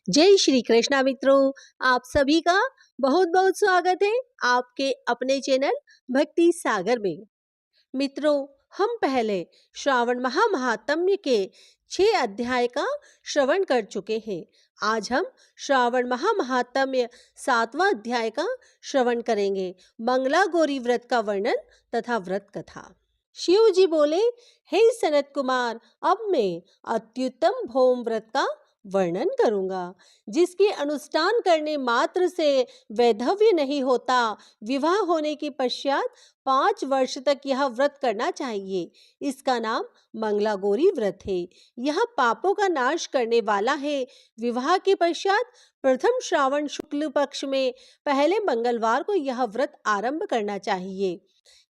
जय श्री कृष्णा मित्रों, आप सभी का बहुत बहुत स्वागत है आपके अपने चैनल भक्ति सागर में। मित्रों, हम पहले श्रावण महात्म्य के 6 अध्याय का श्रवण कर चुके हैं। आज हम श्रावण महात्म्य 7वां अध्याय का श्रवण करेंगे। मंगला गौरी व्रत का वर्णन तथा व्रत कथा। शिव जी बोले, हे सनत कुमार, अब मैं अत्युत्तम भौम व्रत का वर्णन करूंगा, जिसके अनुष्ठान करने मात्र से वैधव्य नहीं होता। विवाह होने के पश्चात 5 वर्ष तक यह व्रत करना चाहिए। इसका नाम मंगला गौरी व्रत है। यह पापों का नाश करने वाला है। विवाह के पश्चात प्रथम श्रावण शुक्ल पक्ष में पहले मंगलवार को यह व्रत आरंभ करना चाहिए।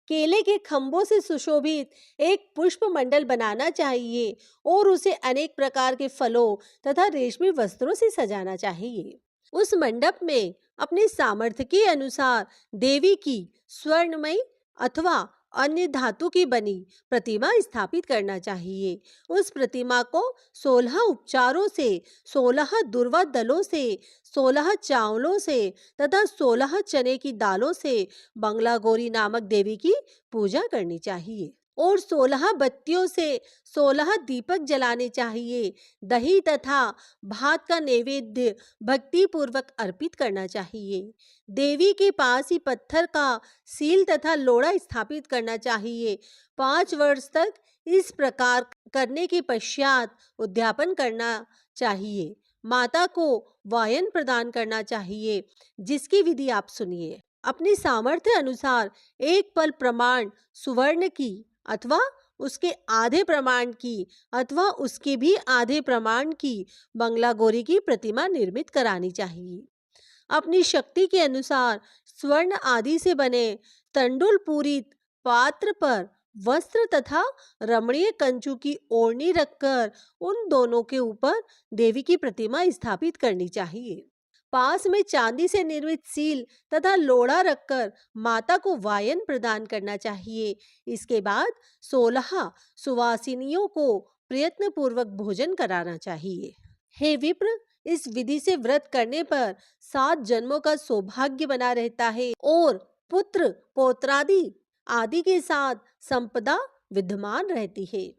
केले के खंभों से सुशोभित एक पुष्प मंडल बनाना चाहिए और उसे अनेक प्रकार के फलों तथा रेशमी वस्त्रों से सजाना चाहिए। उस मंडप में अपने सामर्थ्य के अनुसार देवी की स्वर्णमयी अथवा अन्य धातु की बनी प्रतिमा स्थापित करना चाहिए। उस प्रतिमा को 16 उपचारों से, 16 दुर्वा दलों से, 16 चावलों से तथा 16 चने की दालों से मंगला गौरी नामक देवी की पूजा करनी चाहिए और 16 बत्तियों से 16 दीपक जलाने चाहिए। दही तथा भात का नैवेद्य भक्ति पूर्वक अर्पित करना चाहिए। देवी के पास ही पत्थर का सील तथा लोड़ा स्थापित करना चाहिए। 5 वर्ष तक इस प्रकार करने के पश्चात उद्यापन करना चाहिए। माता को वायन प्रदान करना चाहिए, जिसकी विधि आप सुनिए। अपने सामर्थ्य अनुसार एक पल प्रमाण सुवर्ण की अथवा उसके आधे प्रमाण की अथवा उसके भी आधे प्रमाण की मंगला गौरी की प्रतिमा निर्मित करानी चाहिए। अपनी शक्ति के अनुसार स्वर्ण आदि से बने तंडुल पूरित पात्र पर वस्त्र तथा रमणीय कंचू की ओढ़नी रखकर उन दोनों के ऊपर देवी की प्रतिमा स्थापित करनी चाहिए। पास में चांदी से निर्मित सील तथा लोड़ा रखकर माता को वायन प्रदान करना चाहिए। इसके बाद 16 सुवासिनियों को प्रयत्न पूर्वक भोजन कराना चाहिए। हे विप्र, इस विधि से व्रत करने पर 7 जन्मों का सौभाग्य बना रहता है और पुत्र पौत्रादि आदि के साथ संपदा विद्यमान रहती है।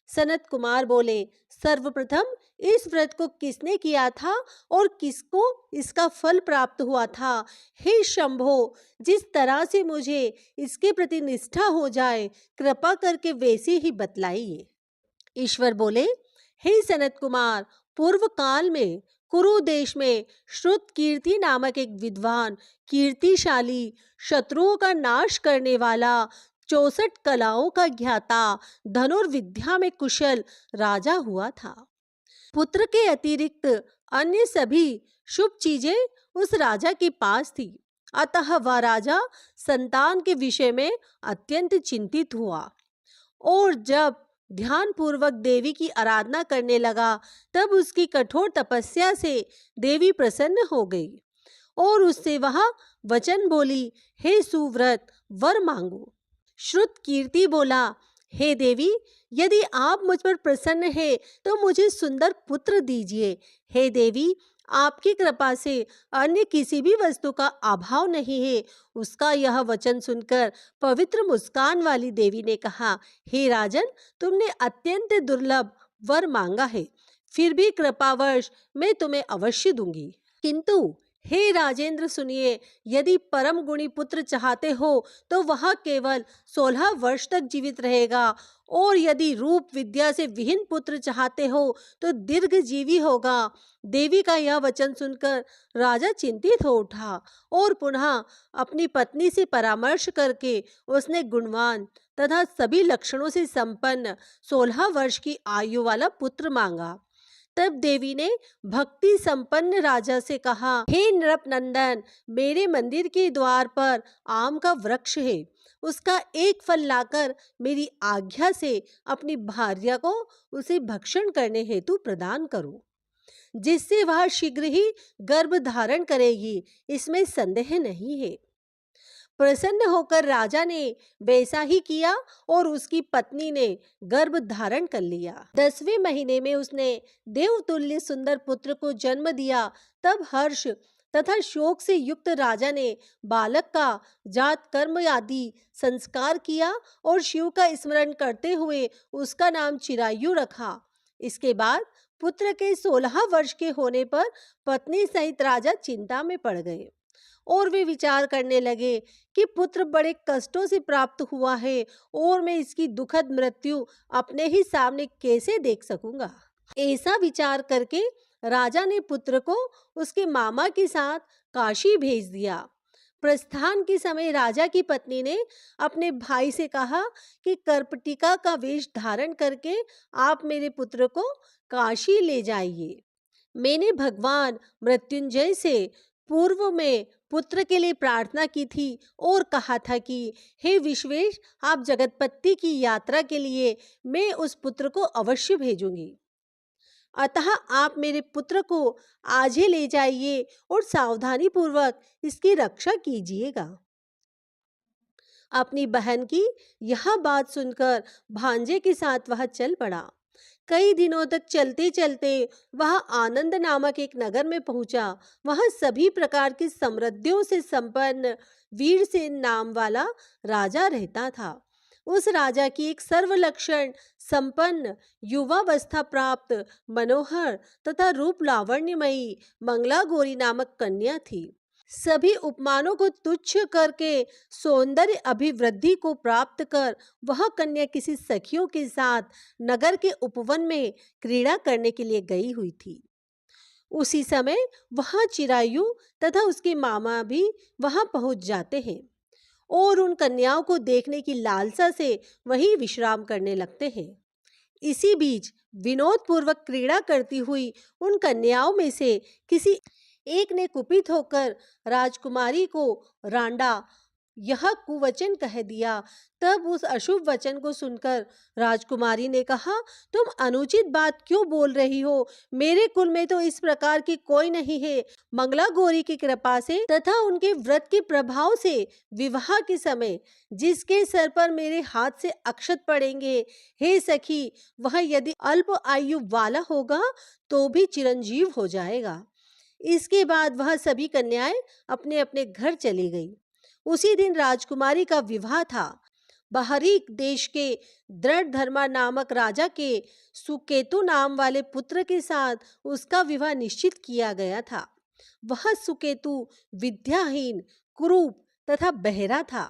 सनत कुमार बोले, सर्वप्रथम इस व्रत को किसने किया था और किसको इसका फल प्राप्त हुआ था? हे शंभो, जिस तरह से मुझे इसके प्रति निष्ठा हो जाए, कृपा करके वैसे ही बतलाइए। ईश्वर बोले, हे सनत कुमार, पूर्व काल में कुरु देश में श्रुत कीर्ति नामक एक विद्वान, कीर्तिशाली, शत्रुओं का नाश करने वाला, 64 कलाओं का ज्ञाता, धनुर्विद्या में कुशल राजा हुआ था। पुत्र के अतिरिक्त अन्य सभी शुभ चीजें उस राजा के पास थी। अतः वह राजा संतान के विषय में अत्यंत चिंतित हुआ और जब ध्यान पूर्वक देवी की आराधना करने लगा, तब उसकी कठोर तपस्या से देवी प्रसन्न हो गई और उससे वह वचन बोली, हे सुव्रत, वर मांगो। श्रुत कीर्ति बोला, हे देवी, यदि आप मुझ पर प्रसन्न है तो मुझे सुंदर पुत्र दीजिए। हे देवी, आपकी कृपा से अन्य किसी भी वस्तु का अभाव नहीं है। उसका यह वचन सुनकर पवित्र मुस्कान वाली देवी ने कहा, हे राजन, तुमने अत्यंत दुर्लभ वर मांगा है, फिर भी कृपावश मैं तुम्हें अवश्य दूंगी। किंतु हे राजेंद्र सुनिए, यदि परम गुणी पुत्र चाहते हो तो वह केवल 16 वर्ष तक जीवित रहेगा और यदि रूप विद्या से विहीन पुत्र चाहते हो तो दीर्घजीवी होगा। देवी का यह वचन सुनकर राजा चिंतित हो उठा और पुनः अपनी पत्नी से परामर्श करके उसने गुणवान तथा सभी लक्षणों से संपन्न 16 वर्ष की आयु वाला पुत्र मांगा। तब देवी ने भक्ति संपन्न राजा से कहा, हे नृप नंदन, मेरे मंदिर के द्वार पर आम का वृक्ष है, उसका एक फल लाकर मेरी आज्ञा से अपनी भार्या को उसे भक्षण करने हेतु प्रदान करो, जिससे वह शीघ्र ही गर्भ धारण करेगी, इसमें संदेह नहीं है। प्रसन्न होकर राजा ने वैसा ही किया और उसकी पत्नी ने गर्भ धारण कर लिया। 10वें महीने में उसने देवतुल्य सुंदर पुत्र को जन्म दिया। तब हर्ष तथा शोक से युक्त राजा ने बालक का जात कर्म आदि संस्कार किया और शिव का स्मरण करते हुए उसका नाम चिरायु रखा। इसके बाद पुत्र के 16 वर्ष के होने पर पत्नी सहित राजा चिंता में पड़ गए और वे विचार करने लगे कि पुत्र बड़े कष्टों से प्राप्त हुआ है और मैं इसकी दुखद मृत्यु अपने ही सामने कैसे देख सकूंगा। ऐसा विचार करके राजा ने पुत्र को उसके मामा के साथ काशी भेज दिया। प्रस्थान के समय राजा की पत्नी ने अपने भाई से कहा कि कर्पटिका का वेश धारण करके आप मेरे पुत्र को काशी ले जाइए। मैंने भगवान मृत्युंजय से पूर्व में पुत्र के लिए प्रार्थना की थी और कहा था कि हे विश्वेश, आप जगतपति की यात्रा के लिए मैं उस पुत्र को अवश्य भेजूंगी। अतः आप मेरे पुत्र को आज ही ले जाइए और सावधानी पूर्वक इसकी रक्षा कीजिएगा। अपनी बहन की यह बात सुनकर भांजे के साथ वह चल पड़ा। कई दिनों तक चलते चलते वह आनंद नामक एक नगर में पहुंचा। वह सभी प्रकार की समृद्धियों से संपन्न वीरसेन नाम वाला राजा रहता था। उस राजा की एक सर्वलक्षण संपन्न युवावस्था प्राप्त मनोहर तथा रूप लावण्यमयी मंगला गौरी नामक कन्या थी। सभी उपमानों को तुच्छ करके सौंदर्य अभिवृद्धि को प्राप्त कर वह कन्या किसी सखियों के साथ नगर के उपवन में क्रीड़ा करने के लिए गई हुई थी। उसी समय वहां चिरायु तथा उसके मामा भी वहां पहुंच जाते हैं और उन कन्याओं को देखने की लालसा से वहीं विश्राम करने लगते हैं। इसी बीच विनोद पूर्वक क्रीड़ा करती हुई उन कन्याओं में से किसी एक ने कुपित होकर राजकुमारी को रांडा यह कुवचन कह दिया। तब उस अशुभ वचन को सुनकर राजकुमारी ने कहा, तुम अनुचित बात क्यों बोल रही हो? मेरे कुल में तो इस प्रकार की कोई नहीं है। मंगला गौरी की कृपा से तथा उनके व्रत के प्रभाव से विवाह के समय जिसके सर पर मेरे हाथ से अक्षत पड़ेंगे, हे सखी, वह यदि अल्प आयु वाला होगा तो भी चिरंजीव हो जाएगा। इसके बाद वह सभी कन्याएं अपने अपने घर चली गई। उसी दिन राजकुमारी का विवाह था। बाहरी देश के दृढ़ धर्मा नामक राजा के सुकेतु नाम वाले पुत्र के साथ उसका विवाह निश्चित किया गया था। वह सुकेतु विद्याहीन, कुरूप तथा बहरा था।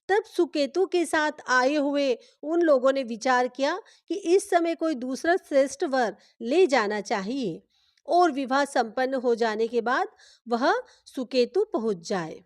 तब सुकेतु के साथ आए हुए उन लोगों ने विचार किया कि इस समय कोई दूसरा श्रेष्ठ वर ले जाना चाहिए और विवाह संपन्न हो जाने के बाद वह सुकेतु पहुंच जाए।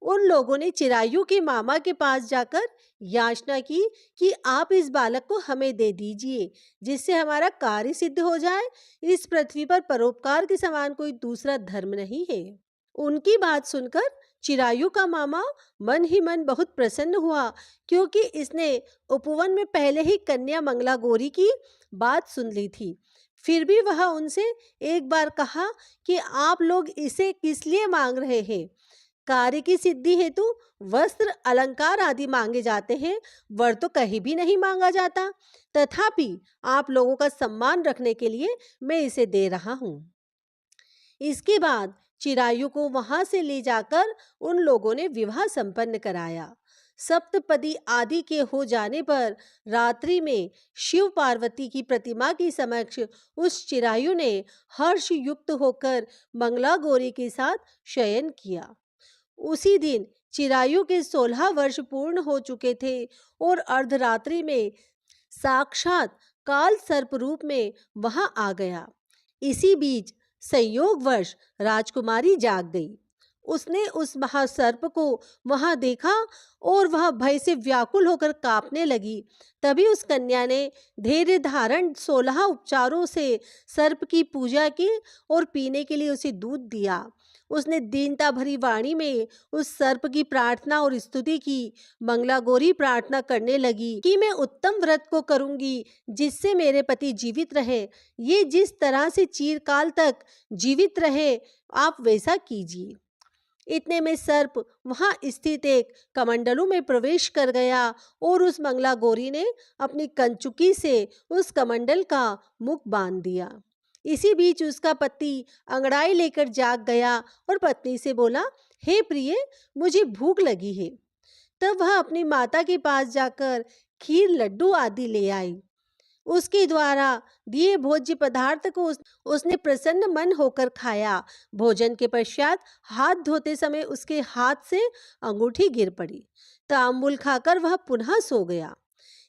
उन लोगों ने चिरायु के मामा के पास जाकर याचना की कि आप इस बालक को हमें दे दीजिए, जिससे हमारा कार्य सिद्ध हो जाए। इस पृथ्वी पर परोपकार के समान कोई दूसरा धर्म नहीं है। उनकी बात सुनकर चिरायु का मामा मन ही मन बहुत प्रसन्न हुआ, क्योंकि इसने उपवन में पहले ही कन्या मंगला गौरी की बात सुन ली थी। फिर भी वह उनसे एक बार कहा कि आप लोग इसे किस लिए मांग रहे हैं? कार्य की सिद्धि हेतु वस्त्र, अलंकार आदि मांगे जाते हैं, वर तो कहीं भी नहीं मांगा जाता। तथापि आप लोगों का सम्मान रखने के लिए मैं इसे दे रहा हूं। इसके बाद चिरायु को वहां से ले जाकर उन लोगों ने विवाह संपन्न कराया। सप्तपदी आदि के हो जाने पर रात्रि में शिव पार्वती की प्रतिमा के समक्ष उस चिरायु ने हर्ष युक्त होकर मंगला गौरी के साथ शयन किया। उसी दिन चिरायु के 16 वर्ष पूर्ण हो चुके थे और अर्धरात्रि में साक्षात काल सर्प रूप में वहां आ गया। इसी बीच संयोगवश राजकुमारी जाग गई। उसने उस महासर्प को वहां देखा और वह भय से व्याकुल होकर कांपने लगी। तभी उस कन्या ने धैर्य धारण 16 उपचारों से सर्प की पूजा की और पीने के लिए उसे दूध दिया। उसने दीनता भरी वाणी में उस सर्प की प्रार्थना और स्तुति की। मंगला गौरी प्रार्थना करने लगी कि मैं उत्तम व्रत को करूंगी जिससे मेरे पति जीवित रहे। ये जिस तरह से चिरकाल तक जीवित रहे, आप वैसा कीजिए। इतने में सर्प वहां स्थित एक कमंडलू में प्रवेश कर गया और उस मंगला गौरी ने अपनी कंचुकी से उस कमंडल का मुख बांध दिया। इसी बीच उसका पति अंगड़ाई लेकर जाग गया और पत्नी से बोला, हे प्रिय, मुझे भूख लगी है। तब वह अपनी माता के पास जाकर खीर, लड्डू आदि ले आई। उसके द्वारा दिए भोज्य पदार्थ को उसने प्रसन्न मन होकर खाया। भोजन के पश्चात हाथ धोते समय उसके हाथ से अंगूठी गिर पड़ी। तांबुल खाकर वह पुनः सो गया।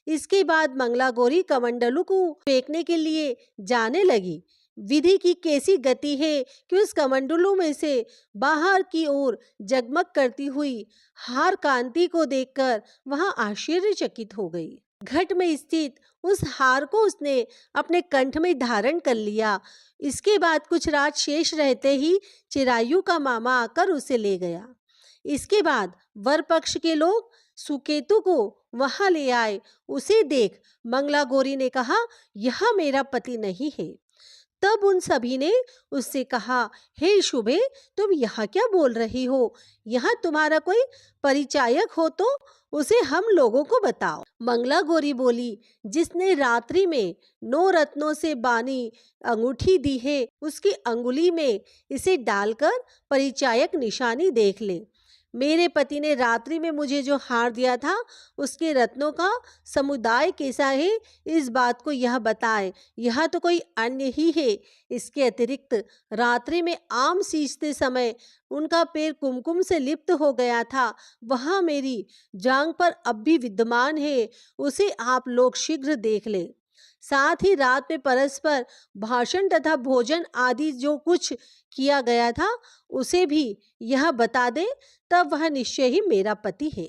इसके बाद मंगला गौरी कमंडलू को फेंकने के लिए जाने लगी। विधि की कैसी गति है कि उस कमंडलू में से बाहर की ओर जगमग करती हुई हार कांति को देखकर वहां आश्चर्यचकित हो गई। घट में स्थित उस हार को उसने अपने कंठ में धारण कर लिया। इसके बाद कुछ रात शेष रहते ही चिरायु का मामा आकर उसे ले गया। इसके बाद वर पक्ष के लोग सुकेतु को वहां ले आए। उसे देख मंगला गौरी ने कहा, यह मेरा पति नहीं है। तब उन सभी ने उससे कहा, हे शुभे, तुम यहाँ क्या बोल रही हो? यहाँ तुम्हारा कोई परिचायक हो तो उसे हम लोगों को बताओ। मंगला गौरी बोली, जिसने रात्रि में 9 रत्नों से बानी अंगूठी दी है, उसकी अंगुली में इसे डालकर परिचायक निशानी देख ले। मेरे पति ने रात्रि में मुझे जो हार दिया था, उसके रत्नों का समुदाय कैसा है, इस बात को यह बताए। यह तो कोई अन्य ही है। इसके अतिरिक्त रात्रि में आम सींचते समय उनका पैर कुमकुम से लिप्त हो गया था, वह मेरी जांघ पर अब भी विद्यमान है। उसे आप लोग शीघ्र देख ले। साथ ही रात में परस्पर भाषण तथा भोजन आदि जो कुछ किया गया था, उसे भी यह बता दे, तब वह निश्चय ही मेरा पति है।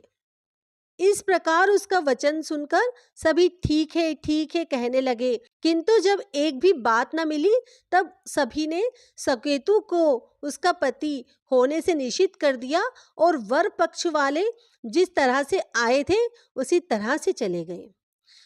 इस प्रकार उसका वचन सुनकर सभी ठीक है कहने लगे। किंतु जब एक भी बात न मिली, तब सभी ने सकेतु को उसका पति होने से निश्चित कर दिया और वर पक्ष वाले जिस तरह से आए थे उसी तरह से चले गए।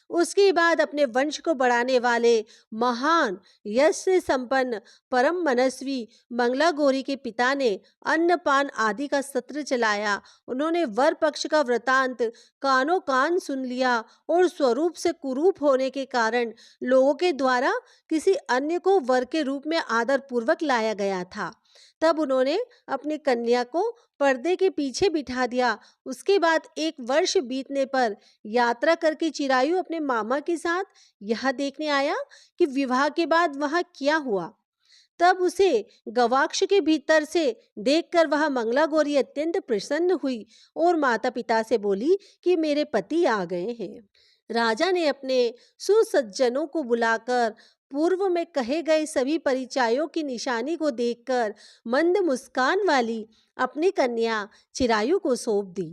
उसके बाद अपने वंश को बढ़ाने वाले महान यश से संपन्न परम मनस्वी मंगला गौरी के पिता ने अन्नपान आदि का सत्र चलाया। उन्होंने वर पक्ष का वृतांत कानों कान सुन लिया और स्वरूप से कुरूप होने के कारण लोगों के द्वारा किसी अन्य को वर के रूप में आदर पूर्वक लाया गया था। तब उन्होंने अपनी कन्या को पर्दे के पीछे बिठा दिया। उसके बाद 1 वर्ष बीतने पर यात्रा करके चिरायु अपने मामा के साथ यह देखने आया कि विवाह के बाद वहां क्या हुआ। तब उसे गवाक्ष के भीतर से देखकर वह मंगला गौरी अत्यंत प्रसन्न हुई और माता पिता से बोली कि मेरे पति आ गए हैं। राजा ने अपने सुसज्जनों को बुलाकर पूर्व में कहे गए सभी परिचयों की निशानी को देखकर मंद मुस्कान वाली अपनी कन्या चिरायु को सौंप दी।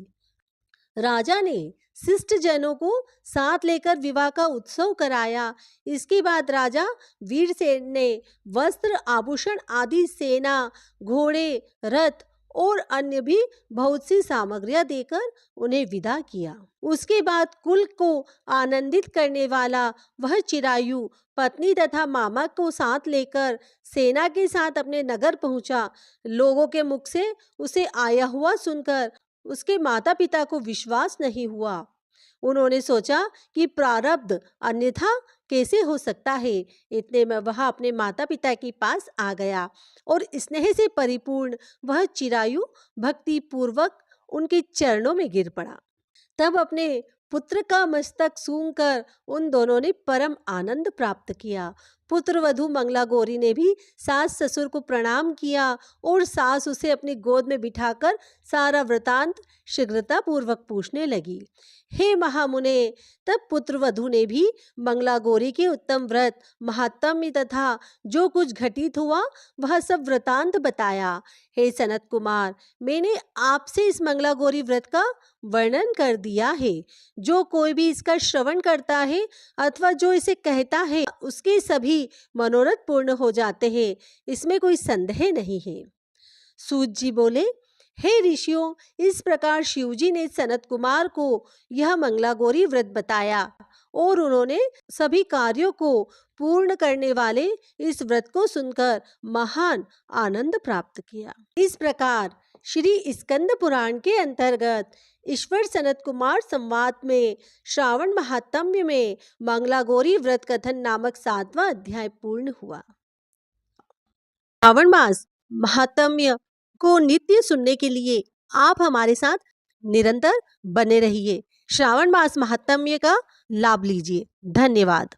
राजा ने शिष्ट जनों को साथ लेकर विवाह का उत्सव कराया। इसके बाद राजा वीरसेन ने वस्त्र, आभूषण आदि, सेना, घोड़े, रथ और अन्य भी बहुत सी सामग्रियां देकर उन्हें विदा किया। उसके बाद कुल को आनंदित करने वाला वह चिरायु पत्नी तथा मामा को साथ लेकर सेना के साथ अपने नगर पहुंचा। लोगों के मुख से उसे आया हुआ सुनकर उसके माता पिता को विश्वास नहीं हुआ। उन्होंने सोचा कि प्रारब्ध अन्यथा कैसे हो सकता है। इतने में वह अपने माता पिता के पास आ गया और स्नेह से परिपूर्ण वह चिरायु भक्ति पूर्वक उनके चरणों में गिर पड़ा। तब अपने पुत्र का मस्तक सूंघकर उन दोनों ने परम आनंद प्राप्त किया। पुत्र वधू मंगला गौरी ने भी सास ससुर को प्रणाम किया और सास उसे अपनी गोद में बिठाकर सारा वृतांत शीघ्रता पूर्वक पूछने लगी। हे महामुने, तब पुत्र वधू ने भी मंगला गौरी के उत्तम व्रत, महात्म्य तथा जो कुछ घटित हुआ वह सब वृतांत बताया। हे सनत कुमार, मैंने आपसे इस मंगला गौरी व्रत का वर्णन कर दिया है। जो कोई भी इसका श्रवण करता है अथवा जो इसे कहता है, उसके सभी मनोरथ पूर्ण हो जाते हैं, इसमें कोई संदेह नहीं है। सूत जी बोले, हे ऋषियों, इस प्रकार शिवजी ने सनत कुमार को यह मंगला गौरी व्रत बताया और उन्होंने सभी कार्यों को पूर्ण करने वाले इस व्रत को सुनकर महान आनंद प्राप्त किया। इस प्रकार श्री स्कंद पुराण के अंतर्गत ईश्वर सनत कुमार संवाद में श्रावण महात्म्य में मंगलागौरी व्रत कथन नामक 7वां अध्याय पूर्ण हुआ। श्रावण मास महात्म्य को नित्य सुनने के लिए आप हमारे साथ निरंतर बने रहिए। श्रावण मास महात्म्य का लाभ लीजिए। धन्यवाद।